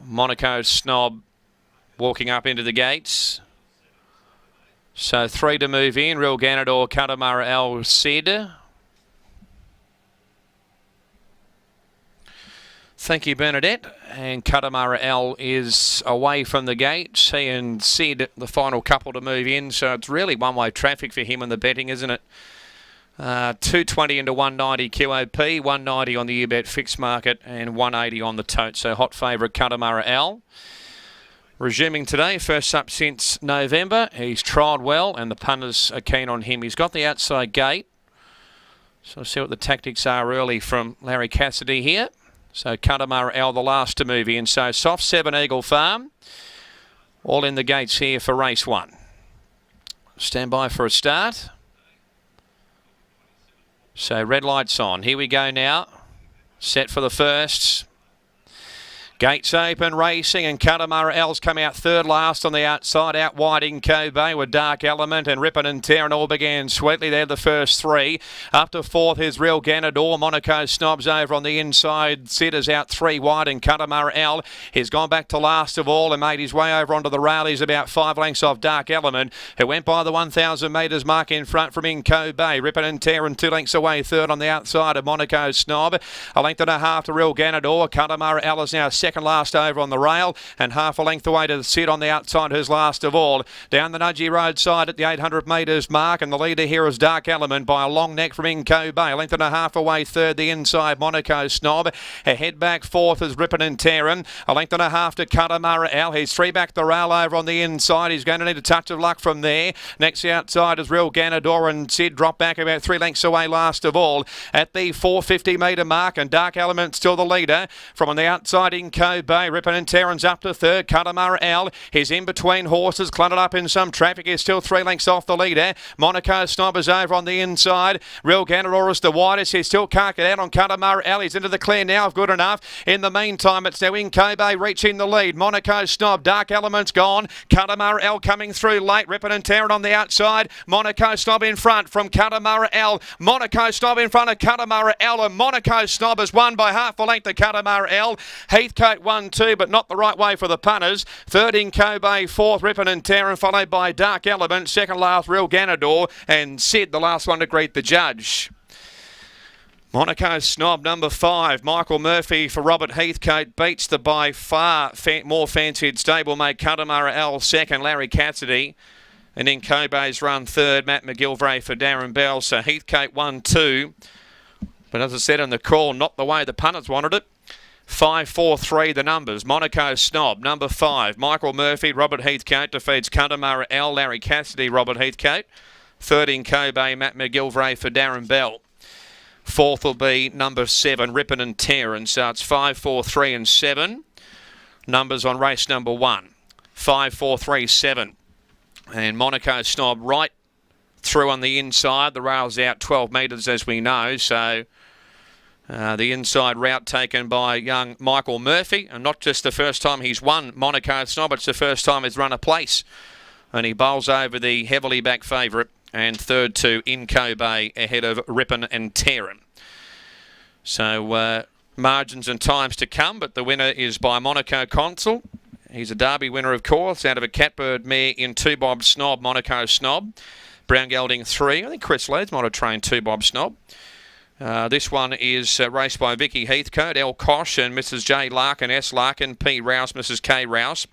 Monaco Snob walking up into the gates. So 3 to move in. Real Ganador, Katamara El Cid. Thank you, Bernadette. And Katamara L is away from the gates. He and Sid, the final couple to move in. So it's really one-way traffic for him in the betting, isn't it? 220 into 190 QOP, 190 on the UBet fixed market, and 180 on the tote. So hot favourite Katamara L. Resuming today, first up since November. He's trialled well, and the punters are keen on him. He's got the outside gate. So we'll see what the tactics are early from Larry Cassidy here. So Katamara L, the last to move in. So soft 7 Eagle Farm. All in the gates here for race 1. Stand by for a start. So red lights on. Here we go now. Set for the first. Gates open, racing, and Katamara L's come out third last on the outside. Out wide in Kobe with Dark Element and Rippin' and Tearin' all began sweetly. They're the first 3. Up to fourth is Real Ganador. Monaco Snob's over on the inside. Sid is out 3 wide, and Katamara L has gone back to last of all and made his way over onto the rail. He's about 5 lengths off Dark Element, who went by the 1,000 metres mark in front from in Kobe. Rippin' and Tearin' 2 lengths away, third on the outside of Monaco Snob. A length and a half to Real Ganador. Katamara L is now second last over on the rail, and half a length away to Sid on the outside, who's last of all. Down the Nudgee roadside at the 800 metres mark, and the leader here is Dark Element by a long neck from Inco Bay. A length and a half away third, the inside Monaco Snob. A head back fourth is Rippin' and Tearin'. A length and a half to Katamara L. He's 3 back the rail over on the inside. He's going to need a touch of luck from there. Next the outside is Real Ganador, and Sid drop back about 3 lengths away last of all at the 450 metre mark, and Dark Element still the leader from on the outside Inco Bay. Rippin' and Tearin's up to third. Katamara L is in between horses, cluttered up in some traffic. He's still 3 lengths off the leader. Monaco Snob is over on the inside. Real Ganador is the widest. He still can't get out on Katamara L. He's into the clear now of good enough. In the meantime, it's now in Kobe reaching the lead. Monaco Snob, Dark Element's gone. Katamara L coming through late. Rippin' and Tearin' on the outside. Monaco Snob in front from Katamara L. Monaco Snob in front of Katamara L, and Monaco Snob has won by half a length to Katamara L. Heathcote 1-2, but not the right way for the punters. Third in Kobe, fourth Rippin' and Tearin', followed by Dark Element. Second last Real Ganador, and Sid the last one to greet the judge. Monaco Snob, number 5. Michael Murphy for Robert Heathcote beats the by far more fancied stablemate Katamara L second, Larry Cassidy. And in Kobe's run third, Matt McGilvray for Darren Bell. So Heathcote 1-2. But as I said in the call, not the way the punters wanted it. 5-4-3 the numbers. Monaco Snob, number 5. Michael Murphy, Robert Heathcote defeats Katamara L, Larry Cassidy, Robert Heathcote. Third in Kobe, Matt McGilvray for Darren Bell. Fourth will be number 7, Rippin' and Tearin'. So it's 5, 4, 3 and 7. Numbers on race number 1. 5, 4, 3, 7. And Monaco Snob right through on the inside. The rail's out 12 metres as we know. So the inside route taken by young Michael Murphy. And not just the first time he's won Monaco Snob, it's the first time he's run a place. And he bowls over the heavily back favourite. And third to Inco Bay ahead of Rippin' and Tearin'. So margins and times to come, but the winner is by Monaco Consul. He's a Derby winner, of course, out of a Catbird mare in 2 Bob Snob, Monaco Snob. Brown Gelding 3. I think Chris Leeds might have trained 2 Bob Snob. This one is raced by Vicky Heathcote, L. Kosh and Mrs. J. Larkin, S. Larkin, P. Rouse, Mrs. K. Rouse,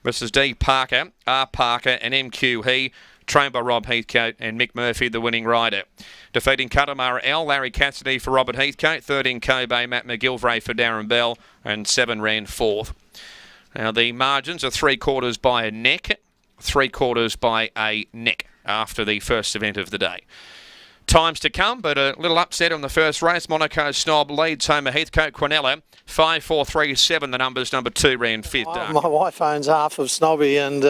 Mrs. D. Parker, R. Parker and M.Q. He. Trained by Rob Heathcote and Mick Murphy, the winning rider. Defeating Katamara L, Larry Cassidy for Robert Heathcote. Third in Kobe, Matt McGilvray for Darren Bell. And 7 ran fourth. Now the margins are 3/4 by a neck, 3/4 by a neck after the first event of the day. Times to come, but a little upset on the first race. Monaco Snob leads Homer Heathcote Quinella. 5, 4, 3, 7. The numbers. Number 2 ran fifth. My wife owns half of Snobby, and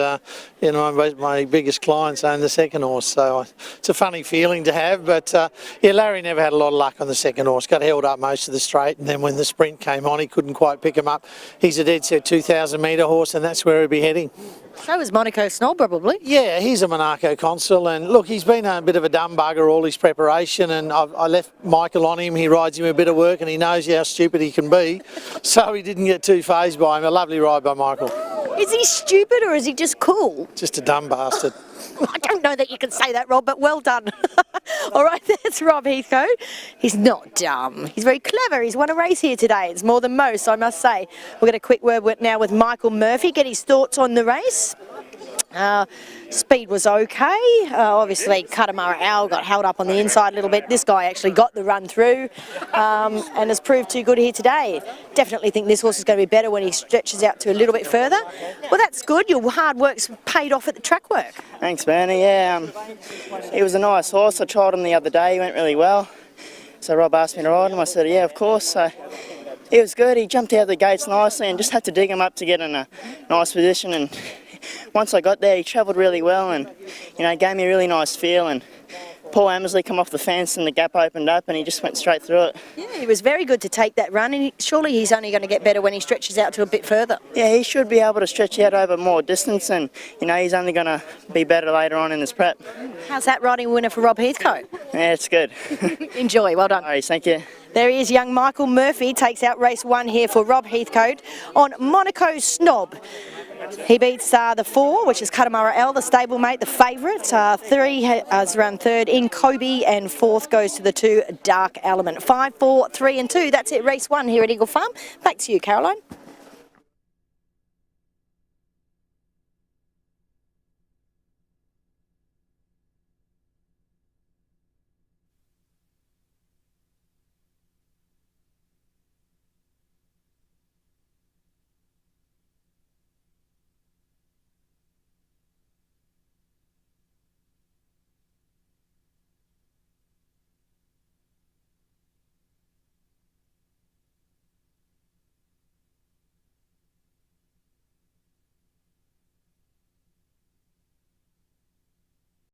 you know, my biggest clients own the second horse. So it's a funny feeling to have. But yeah, Larry never had a lot of luck on the second horse. Got held up most of the straight, and then when the sprint came on, he couldn't quite pick him up. He's a dead set 2,000 metre horse, and that's where he'll be heading. So is Monaco Snob, probably. Yeah, he's a Monaco Consul, and look, he's been a bit of a dumb bugger all his prep. preparation, and I left Michael on him. He rides him a bit of work, and he knows how stupid he can be, so he didn't get too phased by him. A lovely ride by Michael. Is he stupid or is he just cool? Just a dumb bastard. I don't know that you can say that, Rob, but well done. All right, that's Rob Heathcote. He's not dumb. He's very clever. He's won a race here today. It's more than most, I must say. We'll get a quick word now with Michael Murphy, get his thoughts on the race. Speed was okay. Obviously, Katamara Owl got held up on the inside a little bit. This guy actually got the run through and has proved too good here today. Definitely think this horse is going to be better when he stretches out to a little bit further. Well, that's good. Your hard work's paid off at the track work. Thanks, Bernie. Yeah, he was a nice horse. I tried him the other day. He went really well. So Rob asked me to ride him. I said, yeah, of course. So it was good. He jumped out the gates nicely and just had to dig him up to get in a nice position. And once I got there, he travelled really well and, gave me a really nice feel. And Paul Amersley come off the fence and the gap opened up and he just went straight through it. Yeah, it was very good to take that run, and surely he's only going to get better when he stretches out to a bit further. Yeah, he should be able to stretch out over more distance, and, he's only going to be better later on in his prep. How's that riding winner for Rob Heathcote? Yeah, it's good. Enjoy, well done. All right, thank you. There he is, young Michael Murphy, takes out race 1 here for Rob Heathcote on Monaco Snob. He beats the 4, which is Katamara L, the stablemate, the favourite. 3 is run 3rd in Kobe, and 4th goes to the 2, Dark Element. 5, 4, 3 and 2. That's it, race 1 here at Eagle Farm. Back to you, Caroline.